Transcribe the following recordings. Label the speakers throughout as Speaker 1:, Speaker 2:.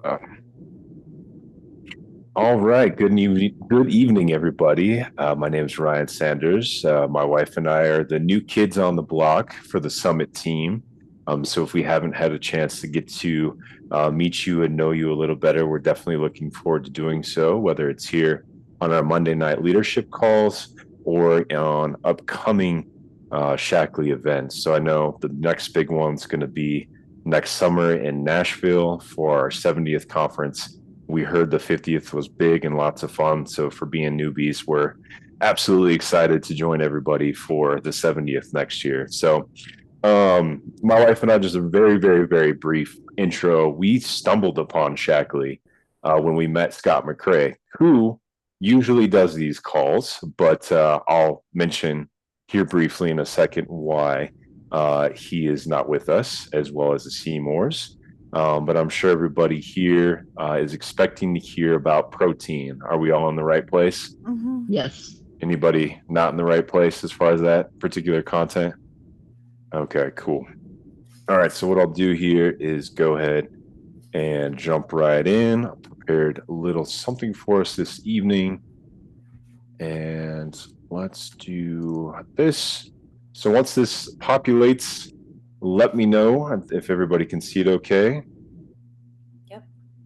Speaker 1: Uh, all right. Good evening, everybody. My name is Ryan Sanders. My wife and I are the new kids on the block for the Summit team. So if we haven't had a chance to get to meet you and know you a little better, we're definitely looking forward to doing so, whether it's here on our Monday night leadership calls or on upcoming Shaklee events. So I know the next big one's going to be next summer in Nashville for our 70th conference. We heard the 50th was big and lots of fun. So for being newbies, we're absolutely excited to join everybody for the 70th next year. So my wife and I, just a very, very, very brief intro. We stumbled upon Shaklee when we met Scott McCrae, who usually does these calls, but I'll mention here briefly in a second why he is not with us, as well as the Seymours. But I'm sure everybody here is expecting to hear about protein. Are we all in the right place?
Speaker 2: Yes.
Speaker 1: Anybody not in the right place as far as that particular content? Okay, cool. All right, so what I'll do here is go ahead and jump right in. I prepared a little something for us this evening. And let's do this. So once this populates, let me know if everybody can see it okay.
Speaker 3: Yep.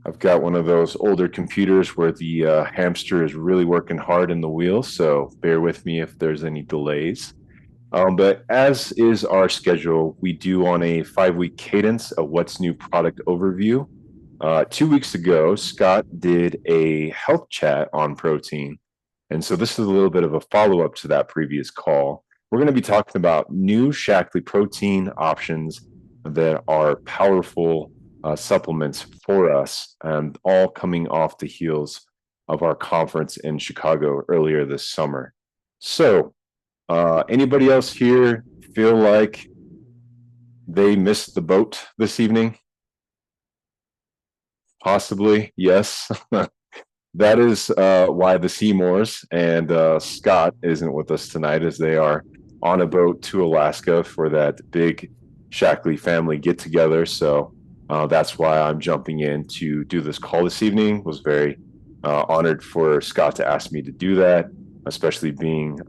Speaker 1: I've got one of those older computers where the hamster is really working hard in the wheel, so bear with me if there's any delays. But as is our schedule, we do on a 5-week cadence a what's new product overview. 2 weeks ago, Scott did a health chat on protein. And so this is a little bit of a follow up to that previous call. We're going to be talking about new Shaklee protein options that are powerful supplements for us, and all coming off the heels of our conference in Chicago earlier this summer. So, anybody else here feel like they missed the boat this evening? Possibly, yes. That is why the Seymours and Scott isn't with us tonight, as they are on a boat to Alaska for that big Shaklee family get together. So that's why I'm jumping in to do this call this evening. Was very honored for Scott to ask me to do that, especially being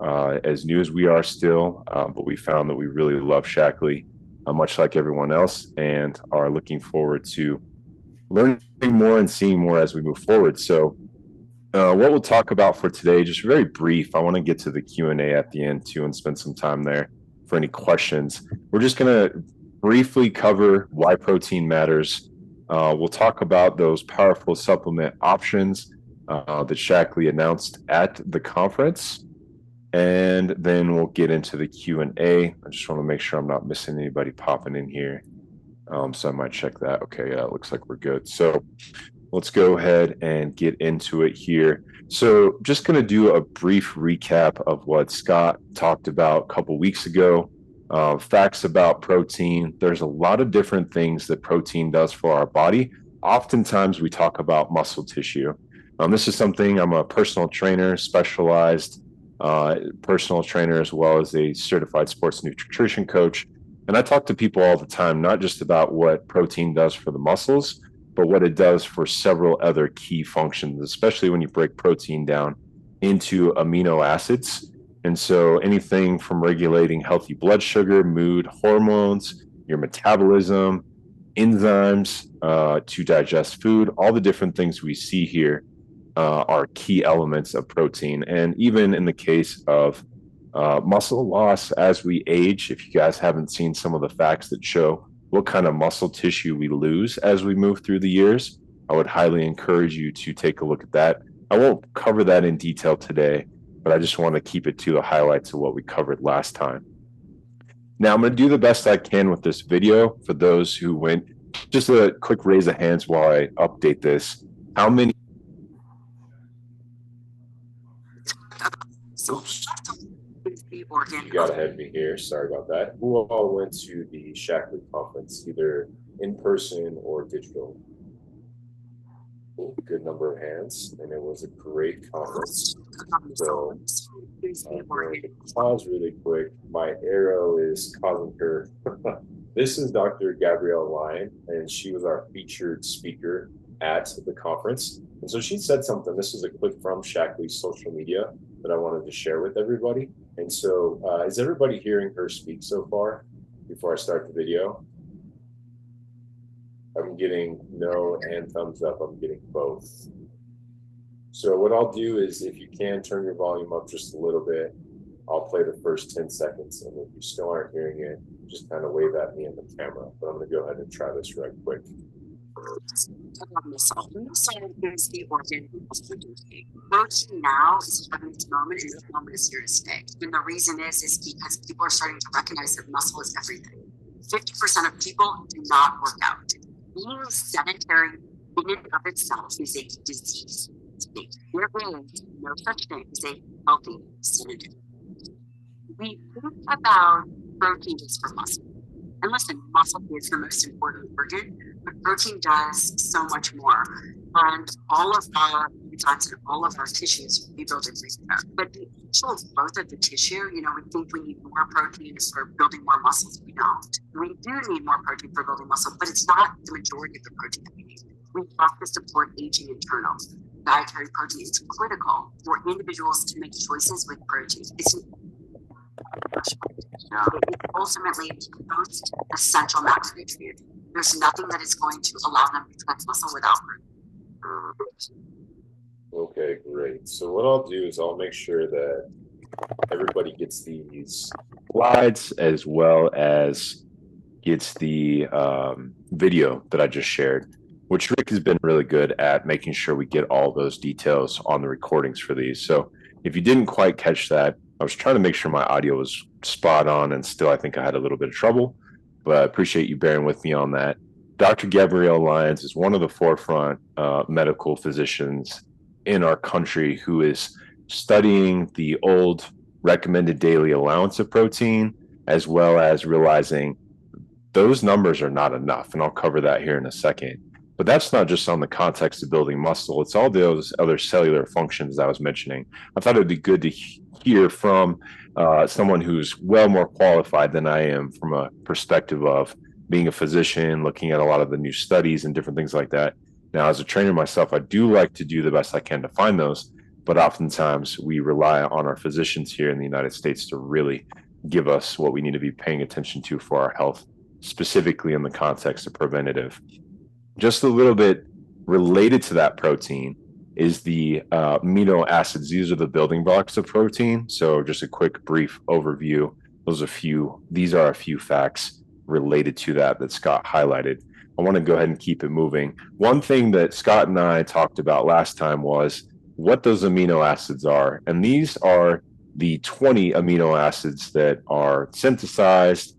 Speaker 1: as new as we are still. But we found that we really love Shaklee, much like everyone else, and are looking forward to learning more and seeing more as we move forward. So what we'll talk about for today, just very brief. I want to get to the Q&A at the end too and spend some time there for any questions. We're just going to briefly cover why protein matters. We'll talk about those powerful supplement options that Shaklee announced at the conference. And then we'll get into the Q&A. I just want to make sure I'm not missing anybody popping in here. So I might check that. Okay, yeah, it looks like we're good. So let's go ahead and get into it here. So just going to do a brief recap of what Scott talked about a couple weeks ago. Facts about protein. There's a lot of different things that protein does for our body. Oftentimes we talk about muscle tissue. This is something, I'm a personal trainer, specialized personal trainer, as well as a certified sports nutrition coach. And I talk to people all the time, not just about what protein does for the muscles, but what it does for several other key functions, especially when you break protein down into amino acids. And so anything from regulating healthy blood sugar, mood, hormones, your metabolism, enzymes to digest food, all the different things we see here are key elements of protein. And even in the case of muscle loss as we age, if you guys haven't seen some of the facts that show what kind of muscle tissue we lose as we move through the years, I would highly encourage you to take a look at that. I won't cover that in detail today, but I just want to keep it to the highlights of what we covered last time. Now, I'm going to do the best I can with this video. For those who went, just a quick raise of hands while I update this. How many? You got ahead of me here. Sorry about that. Who all went to the Shaklee conference, either in person or digital? Cool. Good number of hands, and it was a great conference. So I'm going to pause really quick. My arrow is causing her. This is Dr. Gabrielle Lyon, and she was our featured speaker at the conference. And so she said something. This is a clip from Shaklee's social media that I wanted to share with everybody. And so is everybody hearing her speak so far before I start the video? I'm getting no and thumbs up. I'm getting both. So what I'll do is, if you can turn your volume up just a little bit, I'll play the first 10 seconds. And if you still aren't hearing it, just kind of wave at me in the camera. But I'm going to go ahead and try this right quick.
Speaker 2: Muscle is the organ of producing. Protein now is having its moment, and this moment is here to stay. And the reason is because people are starting to recognize that muscle is everything. 50% of people do not work out. Being sedentary in and of itself is a disease. There is no such thing as a healthy sedentary. We think about proteins for muscle. And listen, muscle is the most important organ, but protein does so much more. And all of our enzymes and all of our tissues rebuild and repair. But the actual growth of the tissue, we think we need more protein for building more muscles. We don't. We do need more protein for building muscle, but it's not the majority of the protein that we need. We have to support aging internal. Dietary protein is critical for individuals to make choices with protein. It's ultimately the most essential macronutrient. There's nothing that is going to allow them to flex muscle without protein.
Speaker 1: Okay, great. So what I'll do is I'll make sure that everybody gets these slides as well as gets the video that I just shared, which Rick has been really good at making sure we get all those details on the recordings for these. So if you didn't quite catch that, I was trying to make sure my audio was spot on, and still I think I had a little bit of trouble, but I appreciate you bearing with me on that. Dr. Gabrielle Lyon is one of the forefront medical physicians in our country who is studying the old recommended daily allowance of protein, as well as realizing those numbers are not enough. And I'll cover that here in a second. But that's not just on the context of building muscle. It's all those other cellular functions I was mentioning. I thought it'd be good to hear from someone who's well more qualified than I am from a perspective of being a physician, looking at a lot of the new studies and different things like that. Now, as a trainer myself, I do like to do the best I can to find those, but oftentimes we rely on our physicians here in the United States to really give us what we need to be paying attention to for our health, specifically in the context of preventative. Just a little bit related to that protein is the amino acids. These are the building blocks of protein. So just a quick brief overview. These are a few facts related to that Scott highlighted. I want to go ahead and keep it moving. One thing that Scott and I talked about last time was what those amino acids are. And these are the 20 amino acids that are synthesized,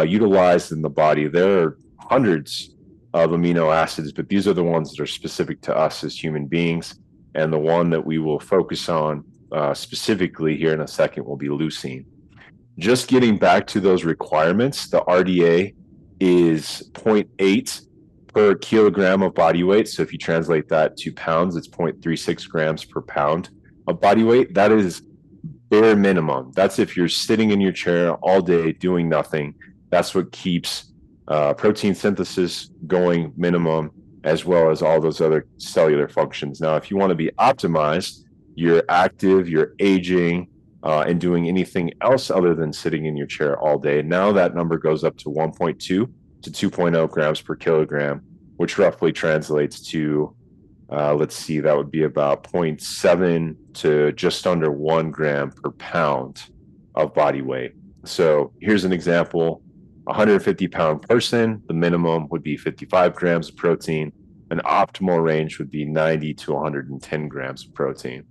Speaker 1: utilized in the body. There are hundreds of amino acids, but these are the ones that are specific to us as human beings. And the one that we will focus on specifically here in a second will be leucine. Just getting back to those requirements, the RDA is 0.8 per kilogram of body weight. So if you translate that to pounds, it's 0.36 grams per pound of body weight. That is bare minimum. That's if you're sitting in your chair all day doing nothing. That's what keeps protein synthesis going minimum, as well as all those other cellular functions. Now, if you want to be optimized, you're active, you're aging, and doing anything else other than sitting in your chair all day. Now that number goes up to 1.2 to 2.0 grams per kilogram, which roughly translates to, that would be about 0.7 to just under 1 gram per pound of body weight. So here's an example. 150-pound person, the minimum would be 55 grams of protein. An optimal range would be 90 to 110 grams of protein.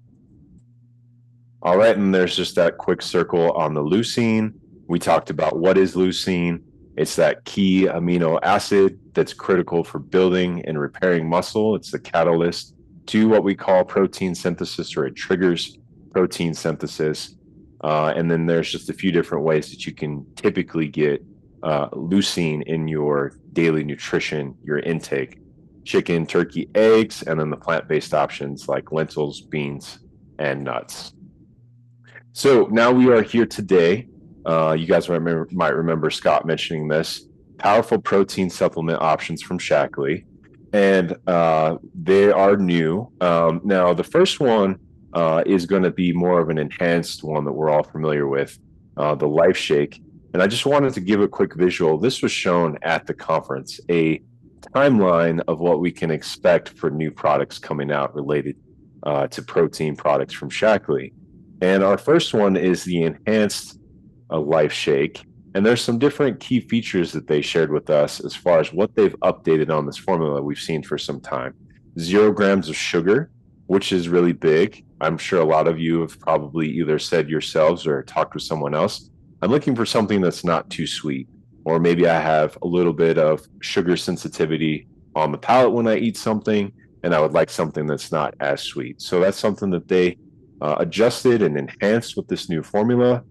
Speaker 1: All right, and there's just that quick circle on the leucine. We talked about what is leucine. It's that key amino acid that's critical for building and repairing muscle. It's the catalyst to what we call protein synthesis, or it triggers protein synthesis. And then there's just a few different ways that you can typically get leucine in your daily nutrition, your intake. Chicken, turkey, eggs, and then the plant-based options like lentils, beans, and nuts. So now we are here today. You guys might remember Scott mentioning this. Powerful protein supplement options from Shaklee. and they are new. Now, the first one is going to be more of an enhanced one that we're all familiar with, the Life Shake. And I just wanted to give a quick visual. This was shown at the conference, a timeline of what we can expect for new products coming out related to protein products from Shaklee. And our first one is the enhanced Life Shake. And there's some different key features that they shared with us as far as what they've updated on this formula we've seen for some time. 0 grams of sugar, which is really big. I'm sure a lot of you have probably either said yourselves or talked with someone else. I'm looking for something that's not too sweet, or maybe I have a little bit of sugar sensitivity on the palate when I eat something, and I would like something that's not as sweet. So that's something that they adjusted and enhanced with this new formula.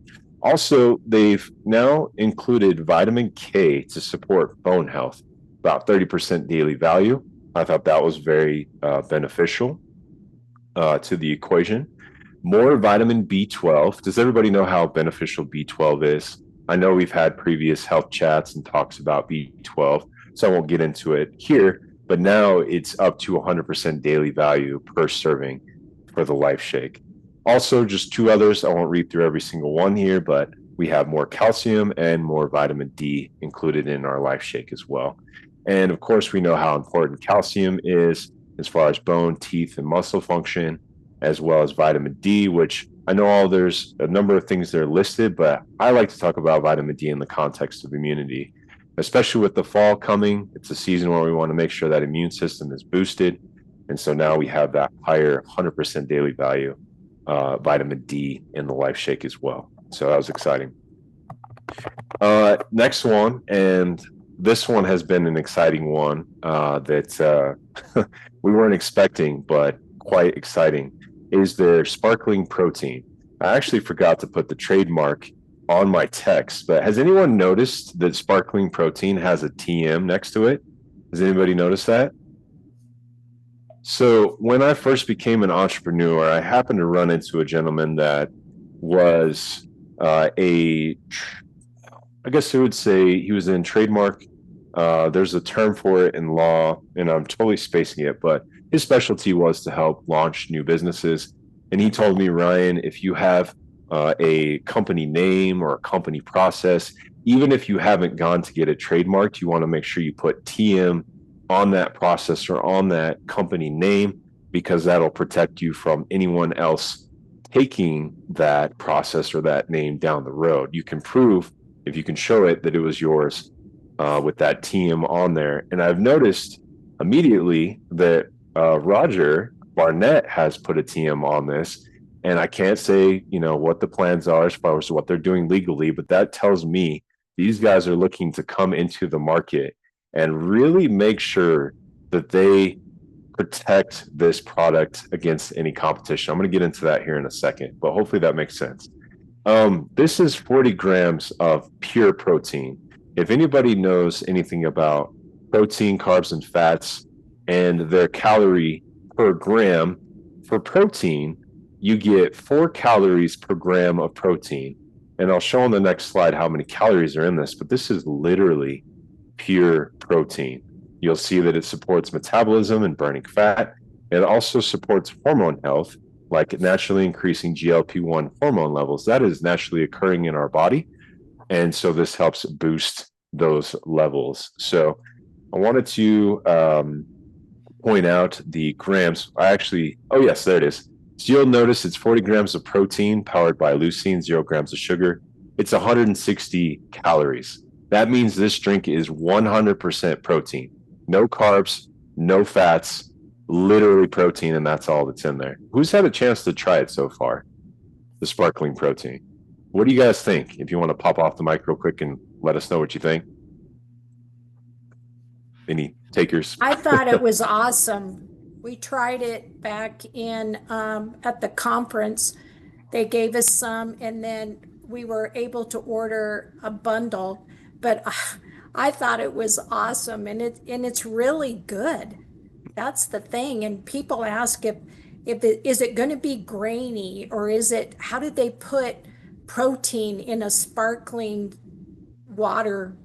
Speaker 1: Also, they've now included vitamin K to support bone health, about 30% daily value. I thought that was very beneficial to the equation. More vitamin B12. Does everybody know how beneficial B12 is? I know we've had previous health chats and talks about B12, so I won't get into it here, but now it's up to 100% daily value per serving for the Life Shake. Also, just two others. I won't read through every single one here, but we have more calcium and more vitamin D included in our Life Shake as well. And of course, we know how important calcium is as far as bone, teeth, and muscle function, as well as vitamin D, which I know there's a number of things that are listed, but I like to talk about vitamin D in the context of immunity, especially with the fall coming. It's a season where we want to make sure that immune system is boosted. And so now we have that higher 100% daily value vitamin D in the Life Shake as well. So that was exciting. Next one, and this one has been an exciting one that we weren't expecting, but quite exciting, is their sparkling protein. I actually forgot to put the trademark on my text, but has anyone noticed that sparkling protein has a TM next to it? Has anybody noticed that? So when I first became an entrepreneur, I happened to run into a gentleman that was I guess I would say he was in trademark. There's a term for it in law, and I'm totally spacing it, but his specialty was to help launch new businesses. And he told me, Ryan, if you have a company name or a company process, even if you haven't gone to get it trademarked, you want to make sure you put TM on that process or on that company name, because that'll protect you from anyone else taking that process or that name down the road. You can prove, if you can show it, that it was yours with that TM on there. And I've noticed immediately that Roger Barnett has put a TM on this. And I can't say, what the plans are as far as what they're doing legally, but that tells me these guys are looking to come into the market and really make sure that they protect this product against any competition. I'm going to get into that here in a second, but hopefully that makes sense. This is 40 grams of pure protein. If anybody knows anything about protein, carbs, and fats and their calorie per gram, for protein, you get 4 calories per gram of protein. And I'll show on the next slide how many calories are in this, but this is literally pure protein. You'll see that it supports metabolism and burning fat. It also supports hormone health, like naturally increasing GLP-1 hormone levels. That is naturally occurring in our body. And so this helps boost those levels. So I wanted to point out the grams. Oh yes, there it is. So you'll notice it's 40 grams of protein powered by leucine, 0 grams of sugar. It's 160 calories. That means this drink is 100% protein. No carbs, no fats, literally protein, and that's all that's in there. Who's had a chance to try it so far? The sparkling protein. What do you guys think? If you want to pop off the mic real quick and let us know what you think. Any takers?
Speaker 3: I thought it was awesome. We tried it back in at the conference. They gave us some, and then we were able to order a bundle. But I thought it was awesome, and it's really good. That's the thing. And people ask if it is it going to be grainy, or is it, how did they put protein in a sparkling water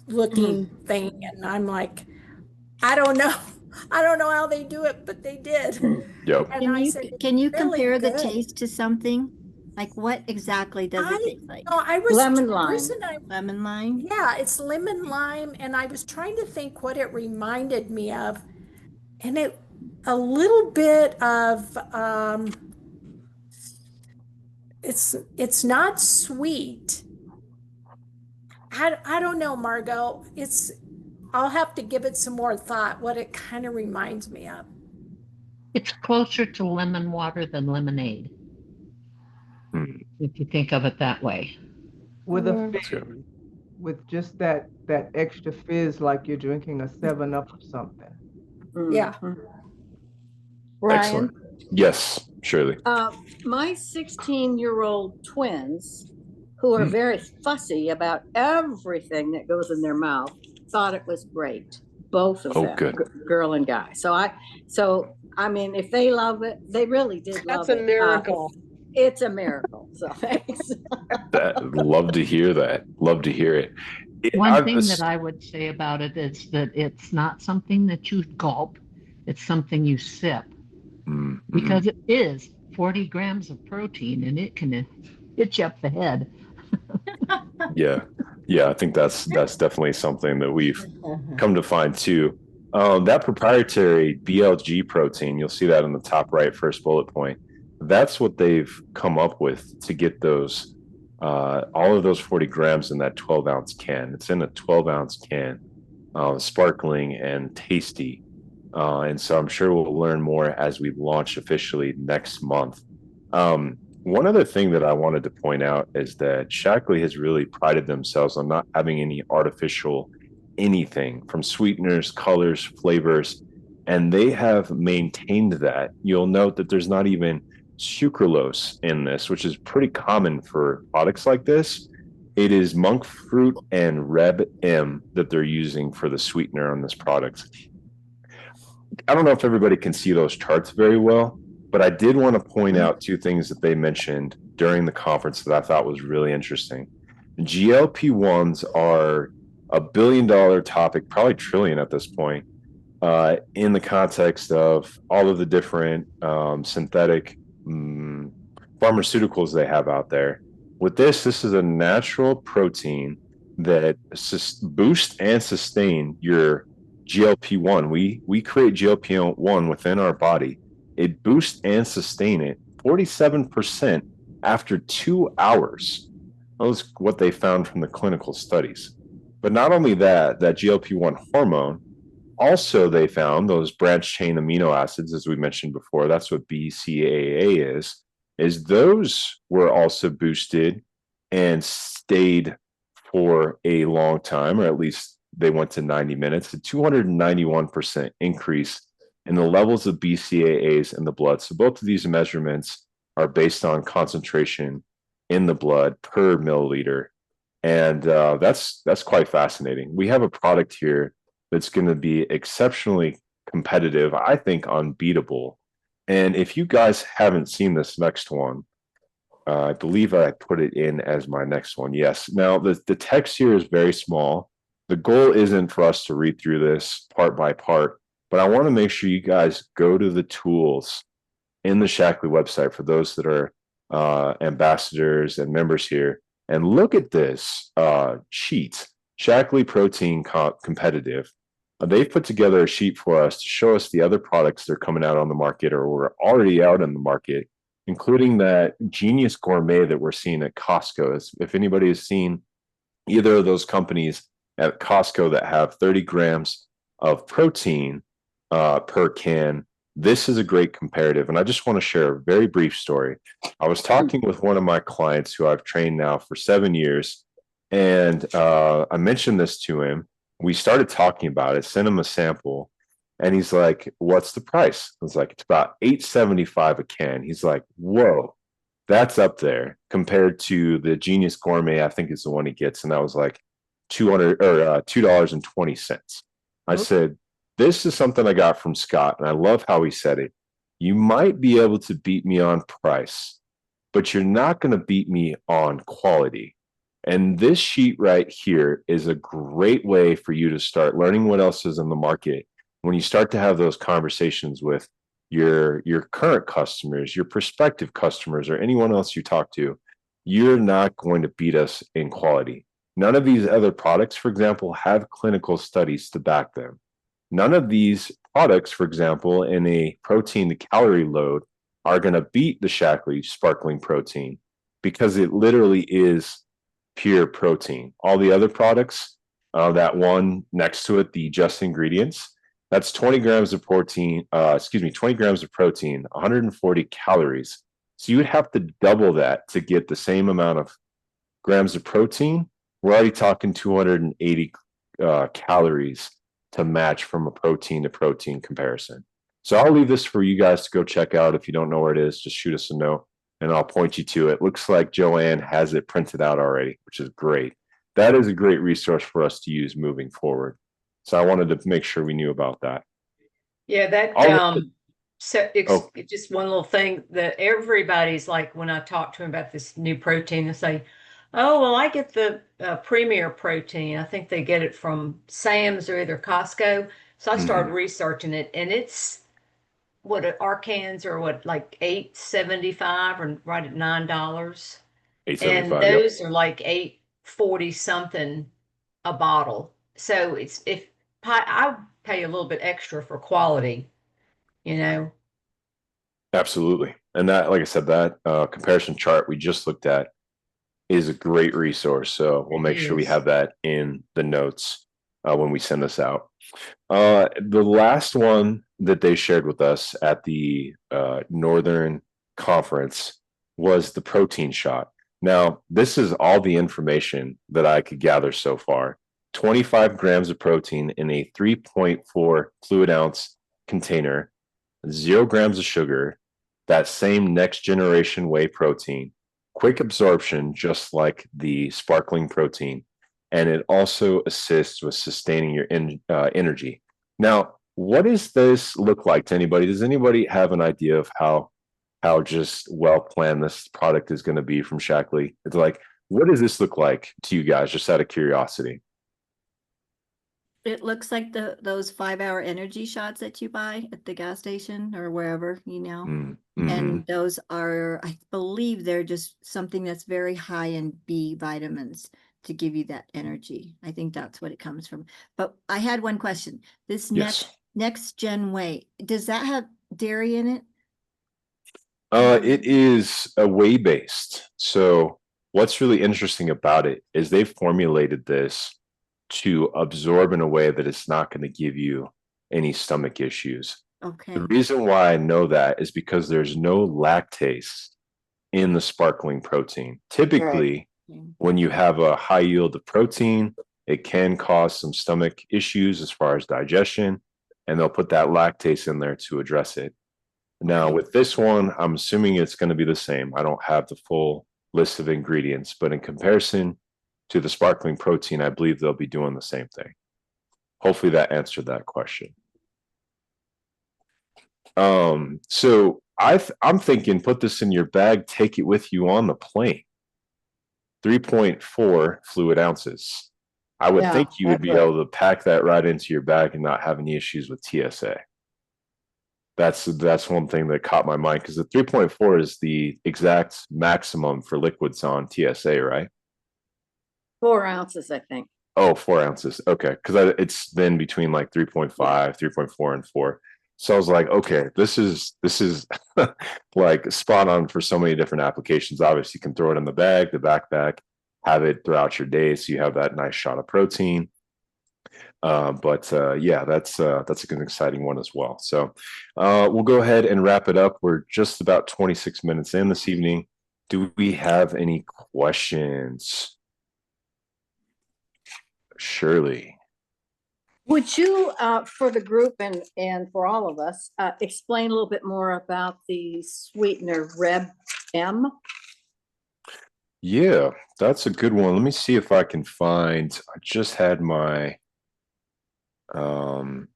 Speaker 3: looking thing? And I'm like, I don't know. I don't know how they do it, but they did.
Speaker 1: Yep.
Speaker 3: And I said,
Speaker 4: Can you
Speaker 3: "It's really
Speaker 4: compare the
Speaker 3: good."
Speaker 4: taste to something? Like what exactly does it
Speaker 3: I
Speaker 4: taste like?
Speaker 3: no, I was
Speaker 5: Lemon
Speaker 3: the
Speaker 5: lime.
Speaker 3: reason
Speaker 4: Lemon lime?
Speaker 3: yeah, it's lemon lime, and I was trying to think what it reminded me of, and it a little bit of it's not sweet. I don't know, Margot. I'll have to give it some more thought what it kind of reminds me of.
Speaker 5: It's closer to lemon water than lemonade,
Speaker 1: Hmm,
Speaker 5: if you think of it that way.
Speaker 6: With a
Speaker 3: Mm.
Speaker 1: that's
Speaker 6: fizz,
Speaker 1: good.
Speaker 6: with just that extra fizz, like you're drinking a 7-Up or something.
Speaker 3: Yeah.
Speaker 7: Ryan,
Speaker 1: Excellent. Yes, Shirley.
Speaker 7: my 16-year-old twins, who are very fussy about everything that goes in their mouth, thought it was great. Both of
Speaker 1: Oh,
Speaker 7: them,
Speaker 1: good.
Speaker 7: girl and guy. So I mean, if they love it, they really did love
Speaker 8: That's a
Speaker 7: it.
Speaker 8: miracle.
Speaker 7: It's a miracle. So thanks.
Speaker 1: Love to hear that. Love to hear it.
Speaker 5: One thing that I would say about it is that it's not something that you gulp, it's something you sip, because it is 40 grams of protein and it can hit you up the head.
Speaker 1: Yeah. I think that's definitely something that we've come to find too. That proprietary BLG protein, you'll see that in the top right first bullet point. That's what they've come up with to get those all of those 40 grams in that 12-ounce can. It's in a 12-ounce can, sparkling and tasty. And so I'm sure we'll learn more as we launch officially next month. One other thing that I wanted to point out is that Shaklee has really prided themselves on not having any artificial anything from sweeteners, colors, flavors, and they have maintained that. You'll note that there's not even sucralose in this, which is pretty common for products like this. It is monk fruit and Reb M that they're using for the sweetener on this product. I don't know if everybody can see those charts very well, but I did want to point out two things that they mentioned during the conference that I thought was really interesting. GLP-1s are $1 billion topic, probably trillion at this point, in the context of all of the different synthetic pharmaceuticals they have out there. With this is a natural protein that boosts and sustain your GLP-1. We create GLP-1 within our body. It boosts and sustain it 47% after 2 hours. That was what they found from the clinical studies. But not only that GLP-1 hormone, also they found those branched chain amino acids, as we mentioned before, that's what BCAA is those were also boosted and stayed for a long time, or at least they went to 90 minutes, a 291% increase in the levels of BCAAs in the blood. So both of these measurements are based on concentration in the blood per milliliter. And that's quite fascinating. We have a product here that's going to be exceptionally competitive, I think unbeatable. And if you guys haven't seen this next one, I believe I put it in as my next one. Yes. Now, the text here is very small. The goal isn't for us to read through this part by part, but I want to make sure you guys go to the tools in the Shaklee website for those that are ambassadors and members here, and look at this sheet, Shaklee Protein Competitive. They've put together a sheet for us to show us the other products that are coming out on the market or were already out in the market, including that Genius Gourmet that we're seeing at Costco. If anybody has seen either of those companies at Costco that have 30 grams of protein per can, this is a great comparative. And I just want to share a very brief story. I was talking with one of my clients who I've trained now for 7 years, and I mentioned this to him. We started talking about it, sent him a sample, and he's like, "What's the price?" I was like, "It's about $8.75 a can." He's like, "Whoa, that's up there compared to the Genius Gourmet, I think is the one he gets." And that was like $2.20. I said, "This is something I got from Scott," and I love how he said it. "You might be able to beat me on price, but you're not going to beat me on quality." And this sheet right here is a great way for you to start learning what else is in the market when you start to have those conversations with your current customers, your prospective customers, or anyone else you talk to, you're not going to beat us in quality. None of these other products, for example, have clinical studies to back them. None of these products, for example, in a protein to calorie load, are going to beat the Shaklee sparkling protein because it literally is pure protein. All the other products, that one next to it, the just ingredients, that's 20 grams of protein, 20 grams of protein, 140 calories. So you would have to double that to get the same amount of grams of protein. We're already talking 280 calories to match from a protein to protein comparison. So I'll leave this for you guys to go check out. If you don't know where it is, just shoot us a note and I'll point you to it. Looks like Joanne has it printed out already, which is great. That is a great resource for us to use moving forward. So I wanted to make sure we knew about that.
Speaker 8: Yeah, that just one little thing that everybody's like, when I talk to them about this new protein, they say, oh, well, I get the Premier protein. I think they get it from Sam's or either Costco. So I started researching it, and it's what our cans are like $8.75 and right at $9. And those are like $8.40 something a bottle. So it's I pay a little bit extra for quality, you know.
Speaker 1: Absolutely. And that, like I said, that comparison chart we just looked at is a great resource. So we'll make sure we have that in the notes when we send this out. The last one that they shared with us at the Northern Conference was the protein shot. Now, this is all the information that I could gather so far. 25 grams of protein in a 3.4 fluid ounce container, 0 grams of sugar, that same next generation whey protein, quick absorption, just like the sparkling protein, and it also assists with sustaining your energy. Now, what does this look like to anybody? Does anybody have an idea of how just well planned this product is going to be from Shaklee? It's like, what does this look like to you guys, just out of curiosity?
Speaker 4: It looks like those 5-hour energy shots that you buy at the gas station or wherever, you know.
Speaker 1: Mm-hmm.
Speaker 4: And those are, I believe they're just something that's very high in B vitamins to give you that energy. I think that's what it comes from. But I had one question. This next gen whey, does that have dairy in it?
Speaker 1: It is a whey based. So what's really interesting about it is they've formulated this to absorb in a way that it's not going to give you any stomach issues.
Speaker 4: Okay.
Speaker 1: The reason why I know that is because there's no lactase in the sparkling protein. Typically, when you have a high yield of protein, it can cause some stomach issues as far as digestion, and they'll put that lactase in there to address it. Now, with this one, I'm assuming it's going to be the same. I don't have the full list of ingredients, but in comparison to the sparkling protein, I believe they'll be doing the same thing. Hopefully that answered that question. So I'm thinking, put this in your bag, take it with you on the plane. 3.4 fluid ounces. I would think you would be able to pack that right into your bag and not have any issues with TSA. That's one thing that caught my mind, because the 3.4 is the exact maximum for liquids on TSA, right?
Speaker 7: 4 ounces, I think.
Speaker 1: Oh, 4 ounces. Okay. Because it's then between like 3.5, 3.4, and 4. So I was like, okay, this is like spot on for so many different applications. Obviously, you can throw it in the bag, the backpack, have it throughout your day, so you have that nice shot of protein. Yeah, that's an exciting one as well. So we'll go ahead and wrap it up. We're just about 26 minutes in this evening. Do we have any questions? Shirley.
Speaker 7: Would you, for the group and for all of us, explain a little bit more about the sweetener Reb M?
Speaker 1: Yeah, that's a good one. Let me see if I can find. I just had my I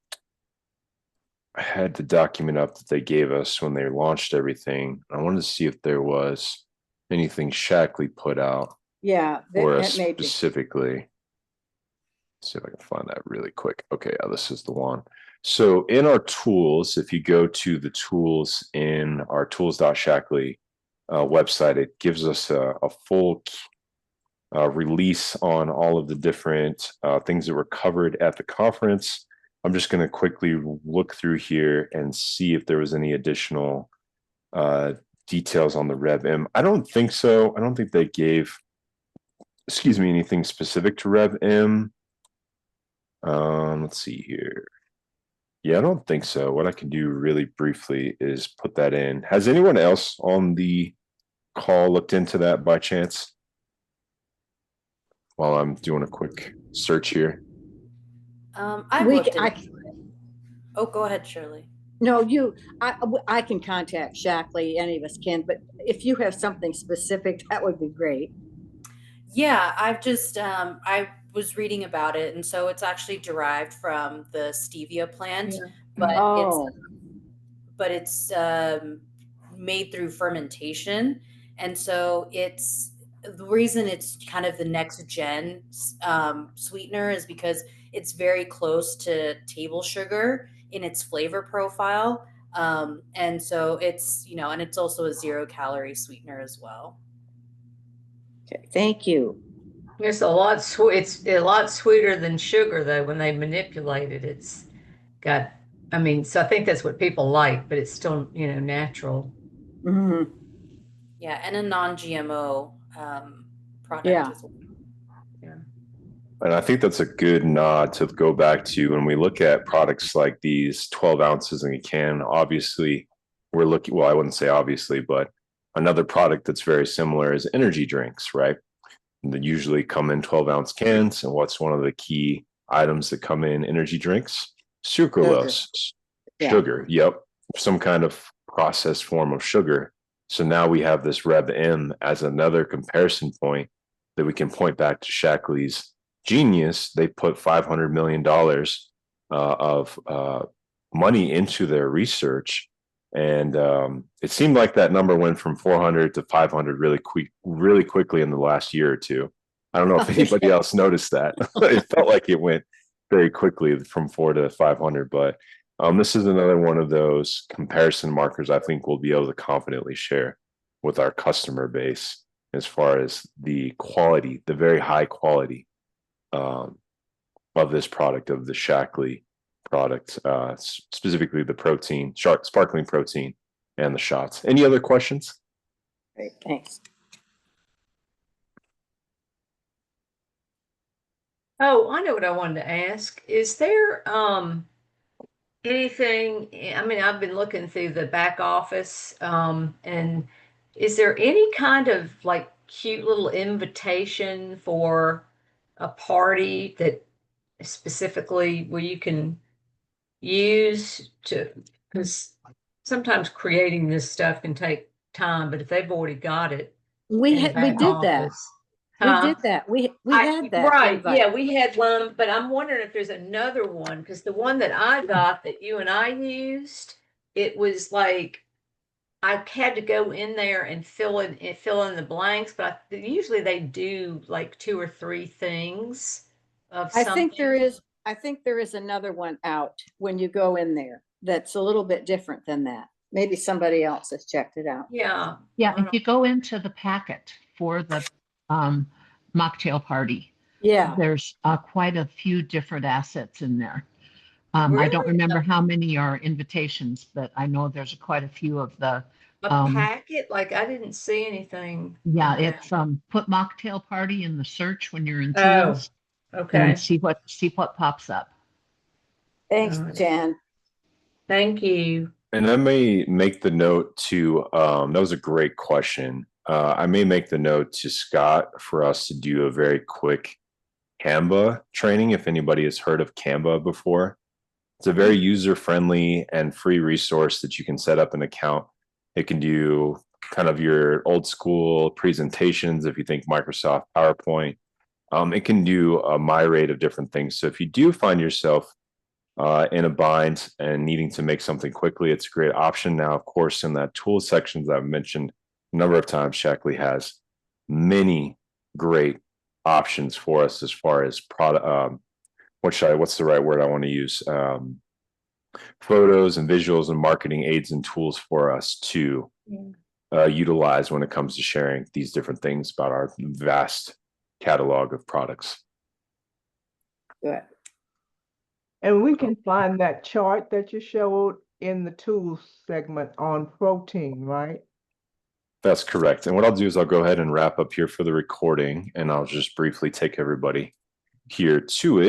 Speaker 1: had the document up that they gave us when they launched everything. I wanted to see if there was anything Shaklee put out.
Speaker 7: Yeah,
Speaker 1: for us specifically. See if I can find that really quick. Okay, yeah, this is the one. So in our tools, if you go to the tools in our tools.shaklee website, it gives us a full release on all of the different things that were covered at the conference. I'm just going to quickly look through here and see if there was any additional details on the Reb M. I don't think so. I don't think they gave, excuse me, anything specific to Reb M. Let's see here. Yeah, I don't think so. What I can do really briefly is put that in. Has anyone else on the call looked into that by chance? While I'm doing a quick search here.
Speaker 7: I looked into it.
Speaker 9: Oh, go ahead, Shirley.
Speaker 7: No, I can contact Shaklee, any of us can, but if you have something specific, that would be great.
Speaker 9: Yeah, I've just I was reading about it, and so it's actually derived from the stevia plant, but it's made through fermentation, and so it's the reason it's kind of the next gen sweetener is because it's very close to table sugar in its flavor profile, and so it's and it's also a 0-calorie sweetener as well.
Speaker 7: Okay, thank you.
Speaker 8: It's a lot it's a lot sweeter than sugar though. When they manipulate it, it's got. I mean, so I think that's what people like, but it's still natural.
Speaker 7: Mm-hmm.
Speaker 9: Yeah, and a non-GMO product as well.
Speaker 8: Yeah.
Speaker 1: And I think that's a good nod to go back to when we look at products like these 12 ounces in a can. Obviously, we're looking, well, I wouldn't say obviously, but another product that's very similar is energy drinks, right? And they usually come in 12-ounce cans. And what's one of the key items that come in energy drinks? Sucralose, sugar. Yep. Some kind of processed form of sugar. So now we have this Reb M as another comparison point that we can point back to Shaklee's genius. They put $500 million of money into their research. And it seemed like that number went from 400 to 500 really quickly in the last year or two. I don't know if anybody else noticed that. It felt like it went very quickly from 400 to 500, but this is another one of those comparison markers I think we'll be able to confidently share with our customer base as far as the quality, the very high quality of this product, of the Shaklee product, specifically the protein, sparkling protein, and the shots. Any other questions?
Speaker 7: Great, thanks.
Speaker 8: Oh, I know what I wanted to ask. Is there anything? I mean, I've been looking through the back office, and is there any kind of like cute little invitation for a party that specifically where you can use to, because sometimes creating this stuff can take time, but if they've already got it,
Speaker 7: we did that.
Speaker 8: Huh?
Speaker 7: We did that. We had that.
Speaker 8: Right.
Speaker 7: invite.
Speaker 8: Yeah, we had one, but I'm wondering if there's another one because the one that I got that you and I used, it was like I had to go in there and fill in the blanks, but usually they do like 2 or 3 things of something.
Speaker 7: I think there is another one out when you go in there that's a little bit different than that. Maybe somebody else has checked it out.
Speaker 8: Yeah.
Speaker 5: Yeah, if you go into the packet for the mocktail party, there's quite a few different assets in there.
Speaker 8: Really?
Speaker 5: I don't remember how many are invitations, but I know there's quite a few of the
Speaker 8: packet. Like I didn't see anything.
Speaker 5: Yeah, it's put mocktail party in the search when you're in
Speaker 8: Oh,
Speaker 5: tools.
Speaker 8: okay.
Speaker 5: And see what pops up.
Speaker 7: Thanks, Jan.
Speaker 8: Thank you.
Speaker 1: And I may make the note to that was a great question. I may make the note to Scott for us to do a very quick Canva training if anybody has heard of Canva before. It's a very user-friendly and free resource that you can set up an account. It can do kind of your old school presentations if you think Microsoft PowerPoint. It can do a myriad of different things. So if you do find yourself in a bind and needing to make something quickly, it's a great option. Now, of course, in that tools section that I've mentioned a number of times, Shaklee has many great options for us as far as product. What's the right word I want to use? photos and visuals and marketing aids and tools for us to utilize when it comes to sharing these different things about our vast catalog of products.
Speaker 7: Good.
Speaker 6: And we can find that chart that you showed in the tools segment on protein, right?
Speaker 1: That's correct. And what I'll do is I'll go ahead and wrap up here for the recording, and I'll just briefly take everybody here to it.